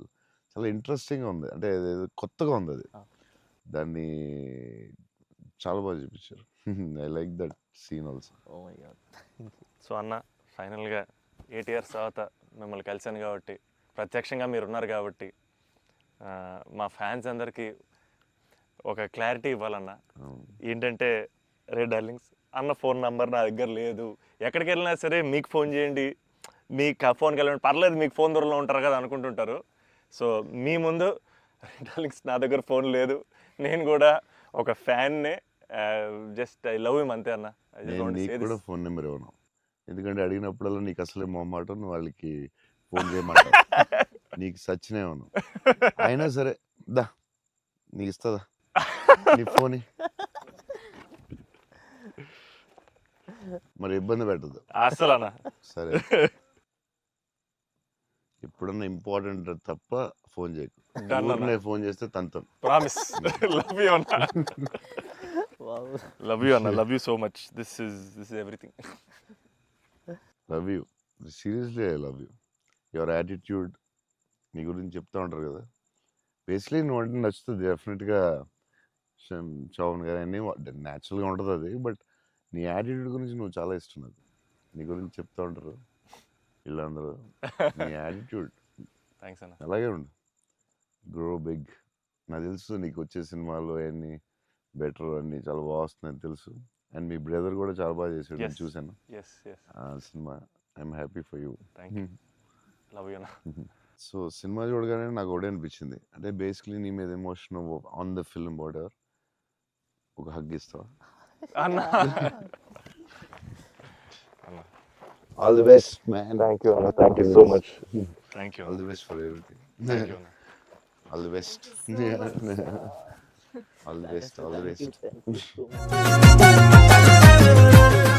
చాలా ఇంట్రెస్టింగ్గా ఉంది, అంటే అదేదో కొత్తగా ఉంది అది. Ah. దాన్ని చాలా బాగా చూపించారు. I like that scene also. Oh my god. So అన్న ఫైనల్గా 8 years తర్వాత మిమ్మల్ని కలిశాను కాబట్టి, ప్రత్యక్షంగా మీరు ఉన్నారు కాబట్టి, మా ఫ్యాన్స్ అందరికీ ఒక క్లారిటీ ఇవ్వాలన్న. ఏంటంటే, రే డార్లింగ్స్, అన్న ఫోన్ నంబర్ నా దగ్గర లేదు, ఎక్కడికి వెళ్ళినా సరే మీకు ఫోన్ చేయండి, మీకు ఫోన్కి వెళ్ళండి, పర్లేదు మీకు ఫోన్ దూరంలో ఉంటారు కదా అనుకుంటుంటారు. సో మీ ముందు డార్లింగ్స్ నా దగ్గర ఫోన్ లేదు, నేను కూడా ఒక ఫ్యాన్నే, జస్ట్ ఐ లవ్ హిమ్ అంతే అన్న. నేను నీకు కూడా ఫోన్ నెంబర్ ఇవ్వను, ఎందుకంటే అడిగినప్పుడల్లా నీకు అసలే మొహమాటం, నువ్వు వాళ్ళకి ఫోన్ చేయమంటావు. నీకు సచ్చినే ఇవ్వను. అయినా సరే దా నీకు ఇస్తుందా నీ ఫోన్, మరి ఇబ్బంది పెట్టదు అసలు అన్న. సరే. ఎప్పుడన్నా ఇంపార్టెంట్ తప్ప ఫోన్ చేయకు. Done అన్న. నేను ఫోన్ చేస్తే తంతం. ప్రామిస్. లవ్ యూ అన్న. Wow. లవ్ యూ అన్న, love you so much. This is everything. Love you, seriously I love you. Your attitude, నీ గురించి చెప్తా ఉంటారు కదా, బేసిక్లీ నువ్వు అంటే నచ్చుతుంది డెఫినెట్గా. చౌన్ గారు అన్నీ న్యాచురల్గా ఉంటుంది అది, బట్ నీ యాటిట్యూడ్ గురించి నువ్వు చాలా ఇష్టం నాకు. నీ గురించి చెప్తా ఉంటారు వీళ్ళందరూ, నీ యాటిట్యూడ్ థ్యాంక్స్ అన్న. అలాగే ఉండు, గ్రో బిగ్. నాకు తెలుసు నీకు వచ్చే సినిమాలు అన్నీ బెటర్ అన్నీ చాలా బాగా వస్తున్నాయని తెలుసు. అండ్ మీ బ్రదర్ కూడా చాలా బాగా చేశాడు, నేను Yes. చూశాను ఎస్ ఎస్, ఆ సినిమా. I'm happy for you. Thank you. Love you అన్న. సో సినిమా చూడగానే నాకు ఒకటే అనిపించింది, అంటే బేసిక్లీ నీ మీద emotion on the film whatever, ఒక హగ్ ఇస్తావా? అన్న. All the best man. Thank you అన్న, thank you so much. Thank you all the best for everything. Thank you అన్న. All the best. All the best, all the Thank you, best. thank you so much.